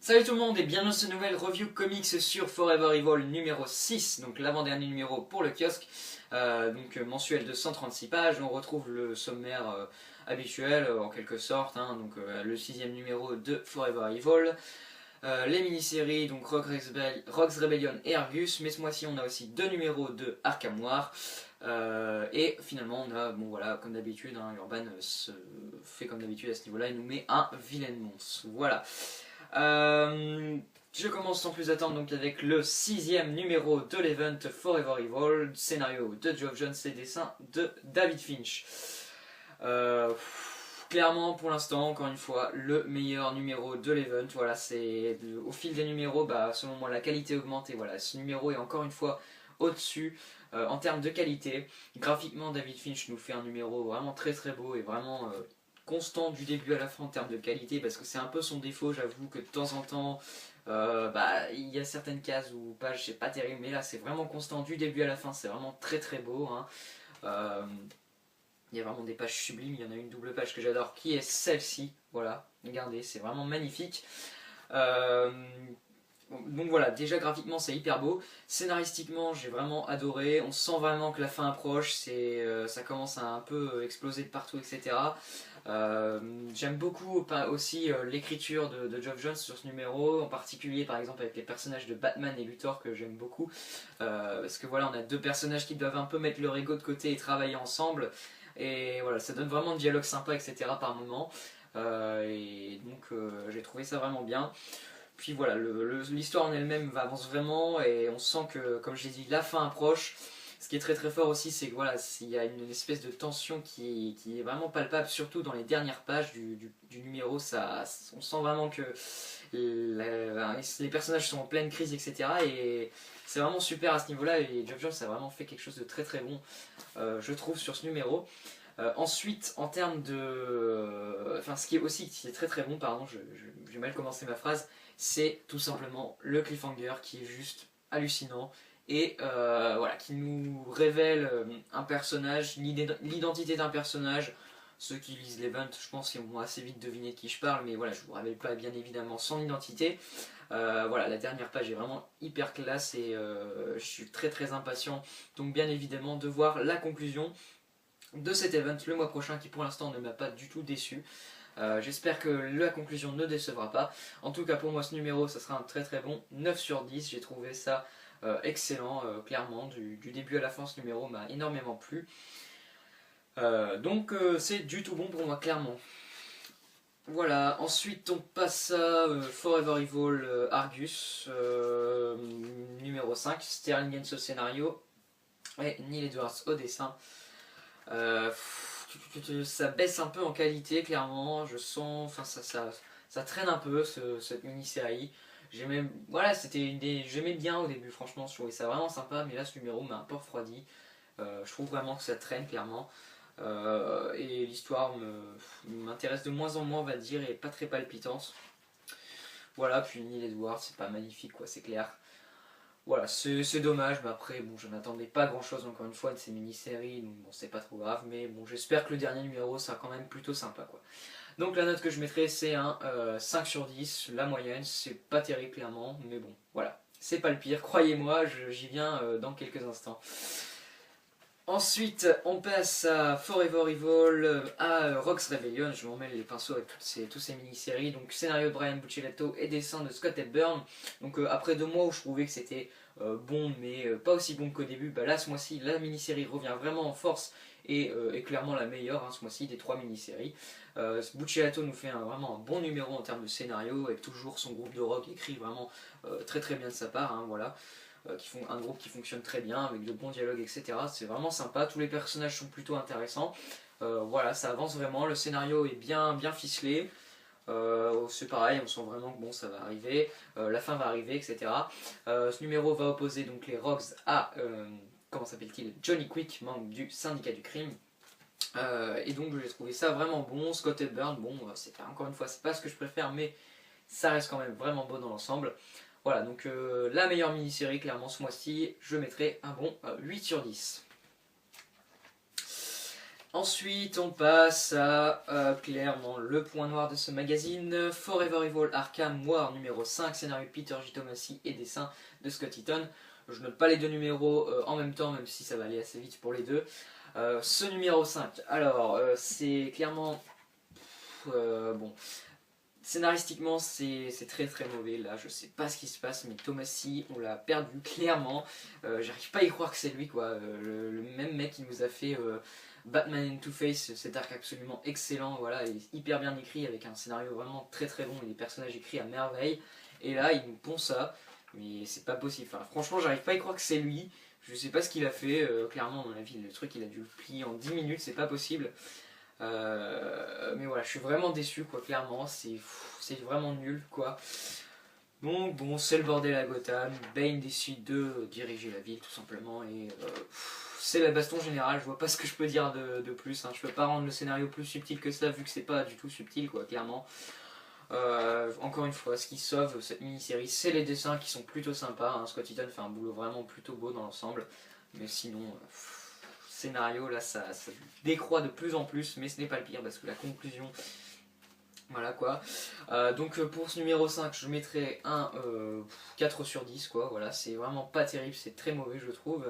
Salut tout le monde et bienvenue dans cette nouvelle review comics sur Forever Evil numéro 6, donc l'avant-dernier numéro pour le kiosque, mensuel de 136 pages. On retrouve le sommaire habituel en quelque sorte, le sixième numéro de Forever Evil. Les mini-séries, donc Rogue's Rebellion et Argus, mais ce mois-ci on a aussi deux numéros de Arkham Noir. Et finalement on a, bon voilà, comme d'habitude, Urban se fait comme d'habitude à ce niveau-là, il nous met un vilain monstre. Voilà. Je commence sans plus attendre donc avec le sixième numéro de l'event Forever Evil, scénario de Geoff Johns et dessin de David Finch. Clairement pour l'instant, encore une fois, le meilleur numéro de l'event. Voilà, c'est au fil des numéros, selon moi la qualité augmente et voilà, ce numéro est encore une fois au-dessus en termes de qualité. Graphiquement, David Finch nous fait un numéro vraiment très très beau et vraiment constant du début à la fin en termes de qualité, parce que c'est un peu son défaut. J'avoue que de temps en temps il y a certaines cases où page c'est pas terrible, mais là c'est vraiment constant du début à la fin, c'est vraiment très très beau. Euh, il y a vraiment des pages sublimes. Il y en a une double page que j'adore qui est celle-ci, voilà, regardez, c'est vraiment magnifique. euh, donc voilà, déjà graphiquement c'est hyper beau, scénaristiquement j'ai vraiment adoré, on sent vraiment que la fin approche, ça commence à un peu exploser de partout, etc. J'aime beaucoup aussi l'écriture de Geoff Johns sur ce numéro, en particulier par exemple avec les personnages de Batman et Luthor que j'aime beaucoup, parce que voilà, on a deux personnages qui doivent un peu mettre leur ego de côté et travailler ensemble, et voilà, ça donne vraiment un dialogue sympa, etc. par moment, j'ai trouvé ça vraiment bien. Puis voilà, l'histoire en elle-même avance vraiment et on sent que, comme je l'ai dit, la fin approche. Ce qui est très très fort aussi, c'est que voilà, il y a une espèce de tension qui est vraiment palpable, surtout dans les dernières pages du numéro. On sent vraiment que les personnages sont en pleine crise, etc. Et c'est vraiment super à ce niveau-là. Et Geoff Johns a vraiment fait quelque chose de très très bon, je trouve, sur ce numéro. Ensuite, en termes de. Enfin, ce qui est aussi qui est très très bon, pardon, j'ai mal commencé ma phrase, c'est tout simplement le cliffhanger qui est juste hallucinant et voilà, qui nous révèle un personnage, l'identité d'un personnage. Ceux qui lisent l'event, je pense qu'ils vont assez vite deviner de qui je parle, mais voilà, je vous révèle pas bien évidemment son identité. Voilà, la dernière page est vraiment hyper classe et je suis très très impatient, donc bien évidemment, de voir la conclusion de cet event le mois prochain qui pour l'instant ne m'a pas du tout déçu. J'espère que la conclusion ne décevra pas. En tout cas pour moi ce numéro ça sera un très très bon 9 sur 10. J'ai trouvé ça excellent, clairement. Du début à la fin ce numéro m'a énormément plu. C'est du tout bon pour moi, clairement. Voilà, ensuite on passe à Forever Evil Argus, numéro 5, Sterling Gaines au scénario et Neil Edwards au dessin. Euh, Ça baisse un peu en qualité, clairement. Je sens, ça traîne un peu cette mini-série. Voilà, j'aimais bien au début, franchement, je trouvais ça vraiment sympa, mais là ce numéro m'a un peu refroidi. Je trouve vraiment que ça traîne, clairement. Et l'histoire m'intéresse de moins en moins, on va dire, et pas très palpitante. Voilà, puis Neil Edwards, c'est pas magnifique, quoi, c'est clair. Voilà, c'est dommage, mais après, bon, je n'attendais pas grand chose encore une fois de ces mini-séries, donc bon, c'est pas trop grave, mais bon, j'espère que le dernier numéro sera quand même plutôt sympa, quoi. Donc la note que je mettrai, c'est un 5 sur 10, la moyenne, c'est pas terrible clairement, mais bon, voilà, c'est pas le pire, croyez-moi, j'y viens dans quelques instants. Ensuite, on passe à Forever Evil, à Rogue's Rebellion. Je m'en mêle les pinceaux avec tous ces mini-séries. Donc, scénario de Brian Buccellato et dessin de Scott Hepburn. Donc, après 2 mois où je trouvais que c'était bon, mais pas aussi bon qu'au début, là, ce mois-ci, la mini-série revient vraiment en force et est clairement la meilleure, ce mois-ci, des 3 mini-séries. Buccellato nous fait vraiment un bon numéro en termes de scénario, avec toujours son groupe de rock écrit vraiment très très bien de sa part, voilà. Qui font un groupe qui fonctionne très bien avec de bons dialogues, etc. C'est vraiment sympa, tous les personnages sont plutôt intéressants. Voilà, ça avance vraiment, le scénario est bien, bien ficelé. C'est pareil, on sent vraiment que bon, ça va arriver, la fin va arriver, etc. Ce numéro va opposer donc les Rogues à, comment s'appelle-t-il, Johnny Quick, membre du syndicat du crime. Et donc j'ai trouvé ça vraiment bon. Scott Hepburn, bon, encore une fois, c'est pas ce que je préfère, mais ça reste quand même vraiment beau dans l'ensemble. Voilà, donc la meilleure mini-série, clairement, ce mois-ci, je mettrai un bon 8 sur 10. Ensuite, on passe à clairement le point noir de ce magazine, Forever Evil Arkham War numéro 5, scénario Peter J. Tomasi et dessin de Scott Eaton. Je note pas les deux numéros en même temps, même si ça va aller assez vite pour les deux. Ce numéro 5, alors c'est clairement... bon, scénaristiquement c'est très très mauvais, là je sais pas ce qui se passe, mais Tomasi on l'a perdu clairement. J'arrive pas à y croire que c'est lui quoi, le même mec qui nous a fait Batman and Two-Face, cet arc absolument excellent, voilà, et hyper bien écrit avec un scénario vraiment très très bon et des personnages écrits à merveille. Et là il nous pond ça, mais c'est pas possible, enfin, franchement j'arrive pas à y croire que c'est lui. Je sais pas ce qu'il a fait, clairement à mon avis le truc il a dû le plier en 10 minutes, c'est pas possible. Mais voilà, je suis vraiment déçu quoi, clairement, c'est vraiment nul quoi. Donc bon, c'est le bordel à Gotham, Bane décide de diriger la ville tout simplement et c'est la baston générale, je vois pas ce que je peux dire de plus, hein. Je peux pas rendre le scénario plus subtil que ça vu que c'est pas du tout subtil quoi, clairement. Encore une fois, ce qui sauve cette mini-série, c'est les dessins qui sont plutôt sympas, hein. Scott Eaton fait un boulot vraiment plutôt beau dans l'ensemble, mais sinon... scénario là ça décroît de plus en plus, mais ce n'est pas le pire parce que la conclusion, voilà quoi. Donc pour ce numéro 5 je mettrai un 4 sur 10 quoi, voilà, c'est vraiment pas terrible, c'est très mauvais je trouve.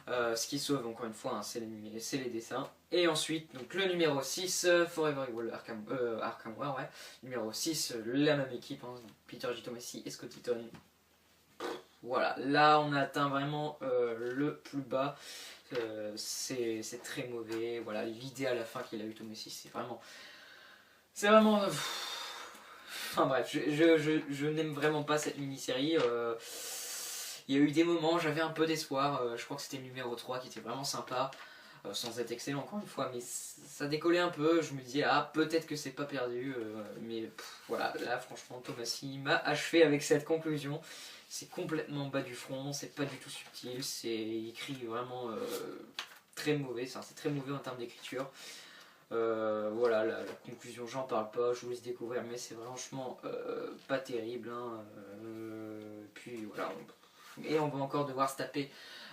Ce qui sauve encore une fois, hein, c'est les dessins. Et ensuite donc le numéro 6, Forever Evil Arkham War, ouais. Numéro 6, la même équipe, hein, Peter J. Tomasi et Scott Eaton. Voilà, là on a atteint vraiment le plus bas. C'est très mauvais. Voilà, l'idée à la fin qu'il a eu Tomasi, c'est vraiment. C'est vraiment. Enfin bref, je n'aime vraiment pas cette mini-série. Il y a eu des moments, j'avais un peu d'espoir. Je crois que c'était le numéro 3 qui était vraiment sympa. Sans être excellent encore une fois, mais ça décollait un peu. Je me disais, ah, peut-être que c'est pas perdu. Mais voilà, là franchement, Tomasi m'a achevé avec cette conclusion. C'est complètement bas du front, c'est pas du tout subtil, c'est écrit vraiment très mauvais, c'est très mauvais en termes d'écriture. Voilà, la conclusion, j'en parle pas, je vous laisse découvrir, mais c'est franchement pas terrible. Hein. Puis voilà, et on va encore devoir se taper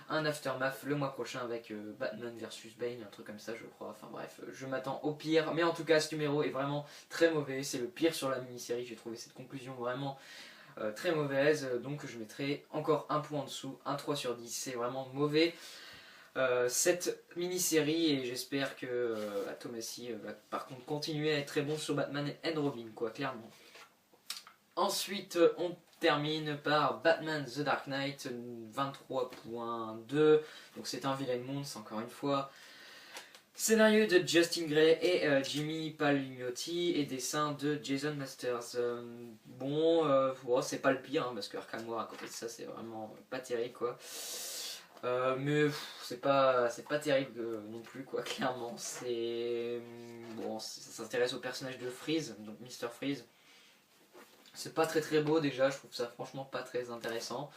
un Aftermath le mois prochain avec Batman versus Bane, un truc comme ça je crois, enfin bref, je m'attends au pire, mais en tout cas ce numéro est vraiment très mauvais, c'est le pire sur la mini-série, j'ai trouvé cette conclusion vraiment très mauvaise, donc je mettrai encore un point en dessous, un 3 sur 10, c'est vraiment mauvais cette mini-série, et j'espère que Tomasi va par contre continuer à être très bon sur Batman and Robin, quoi, clairement. Ensuite, on termine par Batman The Dark Knight 23.2, donc c'est un vilain monstre encore une fois. Scénario de Justin Gray et Jimmy Palmiotti et dessin de Jason Masters. C'est pas le pire, hein, parce que Arkham War à côté de ça c'est vraiment pas terrible quoi. Mais c'est pas terrible non plus quoi, clairement. C'est bon, ça s'intéresse au personnage de Freeze, donc Mr. Freeze. C'est pas très très beau déjà, je trouve ça franchement pas très intéressant.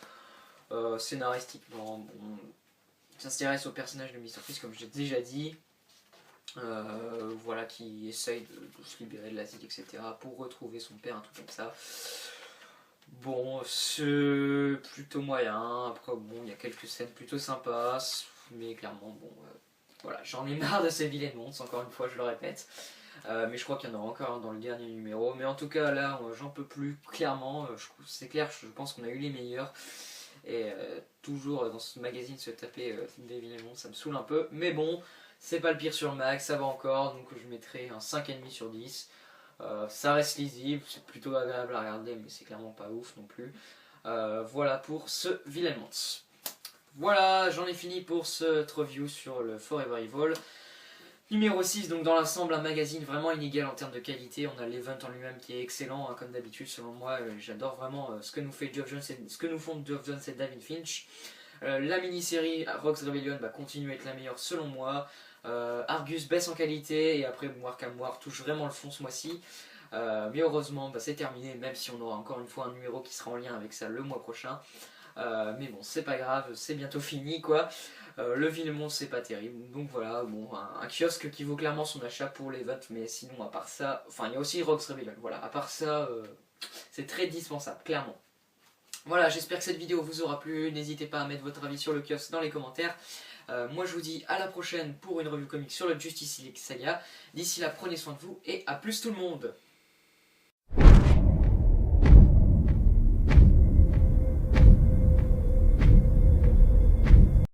Scénaristiquement, bon, ça s'intéresse au personnage de Mr. Freeze comme j'ai déjà dit. Voilà, qui essaye de se libérer de l'asile, etc. pour retrouver son père, un truc comme ça. Bon, c'est plutôt moyen. Après, bon, il y a quelques scènes plutôt sympas, mais clairement, bon, voilà, j'en ai marre de ces vilains monstres, encore une fois, je le répète. Mais je crois qu'il y en aura encore un dans le dernier numéro. Mais en tout cas, là, j'en peux plus, clairement. C'est clair, je pense qu'on a eu les meilleurs. Et toujours dans ce magazine se taper des vilains monstres, ça me saoule un peu. Mais bon, c'est pas le pire sur le mag, ça va encore, donc je mettrai un 5,5 sur 10. Ça reste lisible, c'est plutôt agréable à regarder, mais c'est clairement pas ouf non plus. Voilà pour ce Villain Monstre. Voilà, j'en ai fini pour cette review sur le Forever Evil. Numéro 6, donc dans l'ensemble, un magazine vraiment inégal en termes de qualité. On a l'event en lui-même qui est excellent, hein, comme d'habitude, selon moi. J'adore vraiment ce que nous fait Geoff Johns ce que nous font Geoff Johns et David Finch. La mini-série Rogues Rebellion va continuer à être la meilleure selon moi. Argus baisse en qualité et après Arkham War touche vraiment le fond ce mois-ci. Mais heureusement c'est terminé, même si on aura encore une fois un numéro qui sera en lien avec ça le mois prochain. Mais bon, c'est pas grave, c'est bientôt fini quoi. Le Villemont c'est pas terrible, donc voilà, bon, un kiosque qui vaut clairement son achat pour les votes, mais sinon à part ça, enfin il y a aussi Rogues Rebellion, voilà, à part ça, c'est très dispensable, clairement. Voilà, j'espère que cette vidéo vous aura plu. N'hésitez pas à mettre votre avis sur le kiosque dans les commentaires. Moi je vous dis à la prochaine pour une revue comique sur le Justice League Saga. D'ici là, prenez soin de vous et à plus tout le monde.